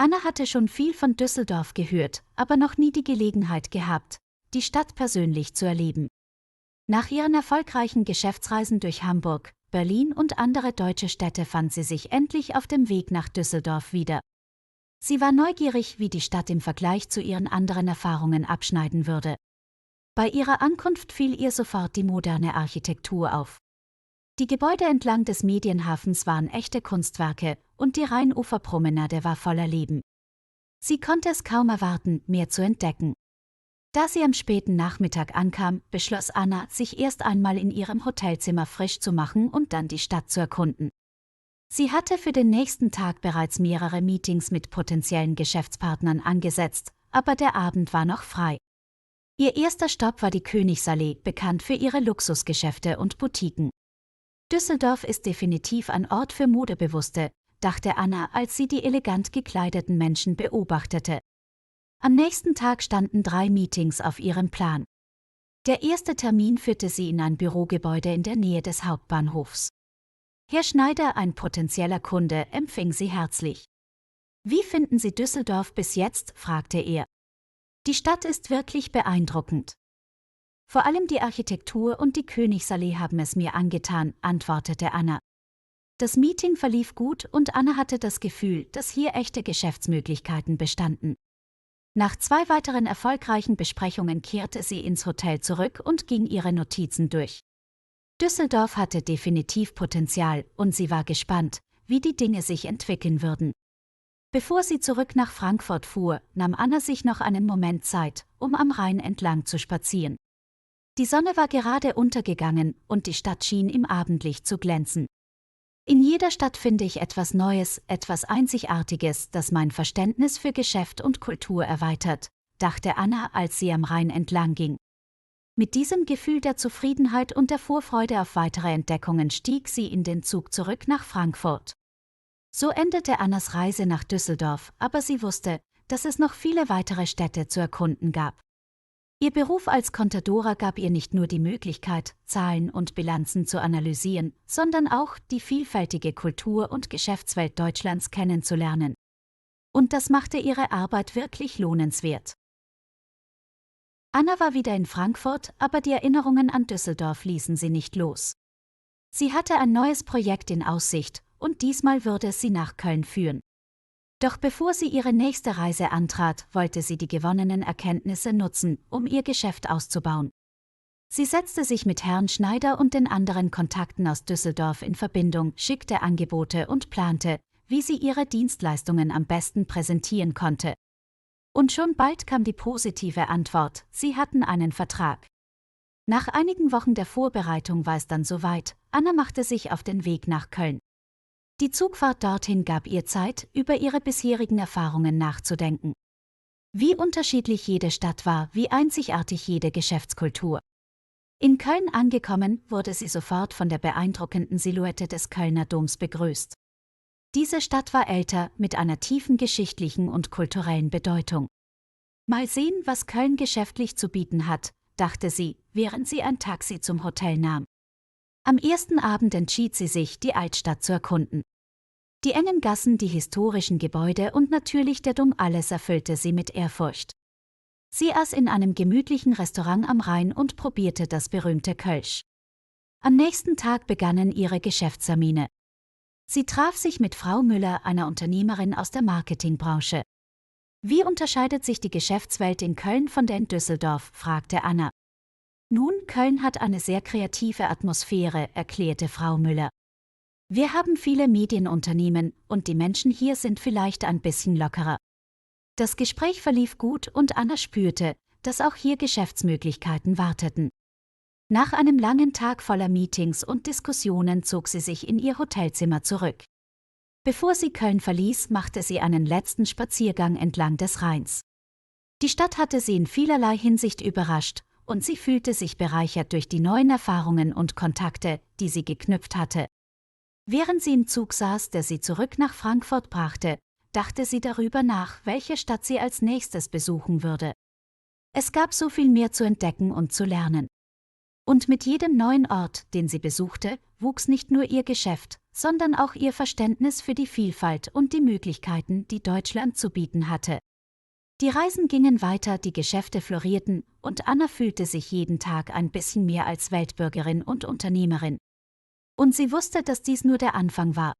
Anna hatte schon viel von Düsseldorf gehört, aber noch nie die Gelegenheit gehabt, die Stadt persönlich zu erleben. Nach ihren erfolgreichen Geschäftsreisen durch Hamburg, Berlin und andere deutsche Städte fand sie sich endlich auf dem Weg nach Düsseldorf wieder. Sie war neugierig, wie die Stadt im Vergleich zu ihren anderen Erfahrungen abschneiden würde. Bei ihrer Ankunft fiel ihr sofort die moderne Architektur auf. Die Gebäude entlang des Medienhafens waren echte Kunstwerke und die Rheinuferpromenade war voller Leben. Sie konnte es kaum erwarten, mehr zu entdecken. Da sie am späten Nachmittag ankam, beschloss Anna, sich erst einmal in ihrem Hotelzimmer frisch zu machen und dann die Stadt zu erkunden. Sie hatte für den nächsten Tag bereits mehrere Meetings mit potenziellen Geschäftspartnern angesetzt, aber der Abend war noch frei. Ihr erster Stopp war die Königsallee, bekannt für ihre Luxusgeschäfte und Boutiquen. Düsseldorf ist definitiv ein Ort für Modebewusste, dachte Anna, als sie die elegant gekleideten Menschen beobachtete. Am nächsten Tag standen 3 Meetings auf ihrem Plan. Der erste Termin führte sie in ein Bürogebäude in der Nähe des Hauptbahnhofs. Herr Schneider, ein potenzieller Kunde, empfing sie herzlich. »Wie finden Sie Düsseldorf bis jetzt?« fragte er. »Die Stadt ist wirklich beeindruckend. Vor allem die Architektur und die Königsallee haben es mir angetan«, antwortete Anna. Das Meeting verlief gut und Anna hatte das Gefühl, dass hier echte Geschäftsmöglichkeiten bestanden. Nach 2 weiteren erfolgreichen Besprechungen kehrte sie ins Hotel zurück und ging ihre Notizen durch. Düsseldorf hatte definitiv Potenzial und sie war gespannt, wie die Dinge sich entwickeln würden. Bevor sie zurück nach Frankfurt fuhr, nahm Anna sich noch einen Moment Zeit, um am Rhein entlang zu spazieren. Die Sonne war gerade untergegangen und die Stadt schien im Abendlicht zu glänzen. In jeder Stadt finde ich etwas Neues, etwas Einzigartiges, das mein Verständnis für Geschäft und Kultur erweitert, dachte Anna, als sie am Rhein entlang ging. Mit diesem Gefühl der Zufriedenheit und der Vorfreude auf weitere Entdeckungen stieg sie in den Zug zurück nach Frankfurt. So endete Annas Reise nach Düsseldorf, aber sie wusste, dass es noch viele weitere Städte zu erkunden gab. Ihr Beruf als Contadora gab ihr nicht nur die Möglichkeit, Zahlen und Bilanzen zu analysieren, sondern auch die vielfältige Kultur- und Geschäftswelt Deutschlands kennenzulernen. Und das machte ihre Arbeit wirklich lohnenswert. Anna war wieder in Frankfurt, aber die Erinnerungen an Düsseldorf ließen sie nicht los. Sie hatte ein neues Projekt in Aussicht und diesmal würde es sie nach Köln führen. Doch bevor sie ihre nächste Reise antrat, wollte sie die gewonnenen Erkenntnisse nutzen, um ihr Geschäft auszubauen. Sie setzte sich mit Herrn Schneider und den anderen Kontakten aus Düsseldorf in Verbindung, schickte Angebote und plante, wie sie ihre Dienstleistungen am besten präsentieren konnte. Und schon bald kam die positive Antwort: Sie hatten einen Vertrag. Nach einigen Wochen der Vorbereitung war es dann soweit. Anna machte sich auf den Weg nach Köln. Die Zugfahrt dorthin gab ihr Zeit, über ihre bisherigen Erfahrungen nachzudenken. Wie unterschiedlich jede Stadt war, wie einzigartig jede Geschäftskultur. In Köln angekommen, wurde sie sofort von der beeindruckenden Silhouette des Kölner Doms begrüßt. Diese Stadt war älter, mit einer tiefen geschichtlichen und kulturellen Bedeutung. Mal sehen, was Köln geschäftlich zu bieten hat, dachte sie, während sie ein Taxi zum Hotel nahm. Am ersten Abend entschied sie sich, die Altstadt zu erkunden. Die engen Gassen, die historischen Gebäude und natürlich der Dom, alles erfüllte sie mit Ehrfurcht. Sie aß in einem gemütlichen Restaurant am Rhein und probierte das berühmte Kölsch. Am nächsten Tag begannen ihre Geschäftstermine. Sie traf sich mit Frau Müller, einer Unternehmerin aus der Marketingbranche. Wie unterscheidet sich die Geschäftswelt in Köln von der in Düsseldorf?, fragte Anna. Nun, Köln hat eine sehr kreative Atmosphäre, erklärte Frau Müller. Wir haben viele Medienunternehmen und die Menschen hier sind vielleicht ein bisschen lockerer. Das Gespräch verlief gut und Anna spürte, dass auch hier Geschäftsmöglichkeiten warteten. Nach einem langen Tag voller Meetings und Diskussionen zog sie sich in ihr Hotelzimmer zurück. Bevor sie Köln verließ, machte sie einen letzten Spaziergang entlang des Rheins. Die Stadt hatte sie in vielerlei Hinsicht überrascht und sie fühlte sich bereichert durch die neuen Erfahrungen und Kontakte, die sie geknüpft hatte. Während sie im Zug saß, der sie zurück nach Frankfurt brachte, dachte sie darüber nach, welche Stadt sie als nächstes besuchen würde. Es gab so viel mehr zu entdecken und zu lernen. Und mit jedem neuen Ort, den sie besuchte, wuchs nicht nur ihr Geschäft, sondern auch ihr Verständnis für die Vielfalt und die Möglichkeiten, die Deutschland zu bieten hatte. Die Reisen gingen weiter, die Geschäfte florierten, und Anna fühlte sich jeden Tag ein bisschen mehr als Weltbürgerin und Unternehmerin. Und sie wusste, dass dies nur der Anfang war.